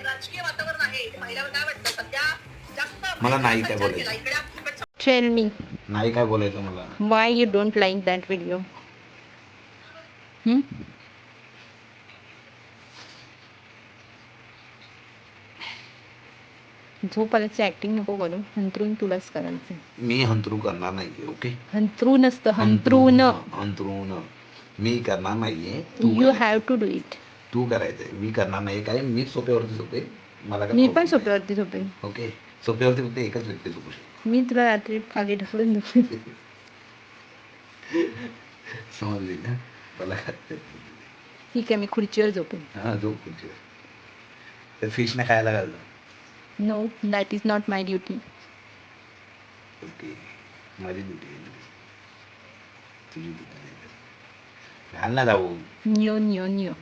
राजकीय वातावरण आहे पाहिल्यावर काय वाटतं सध्या जास्त मला नाही काय बोलायचं. Tell me नाही काय बोलायचं मला. why you don't like that video. झोपायची ऍक्टिंग नको करू. हंतरून तुलाच करायचं. मी हंतरू करणार नाहीये. ओके. हंतरून असतं हंतरून. हंतरून मी करणार नाहीये. You have to do it. तू करायचंय. मी करणार नाही. काय मी सोप्यावरती झोपे. मला काय मी problem पण नाही. सोप्यावरती झोपेन. ओके. सोप्यावरती फक्त एकच व्यक्ती झोपू शकते. मी तुला रात्री खाली ढकलून झोपेन. समजली ना मला. ठीक आहे मी खुर्चीवर झोपेन. हा झोप खुर्चीवर. तर फिश नाही खायला घालतो. Know that is not my duty. Okay. माझी ड्युटी आहे. तुझी ड्युटी नाही. घाल ना जाऊ. न्यो न्यो न्यो.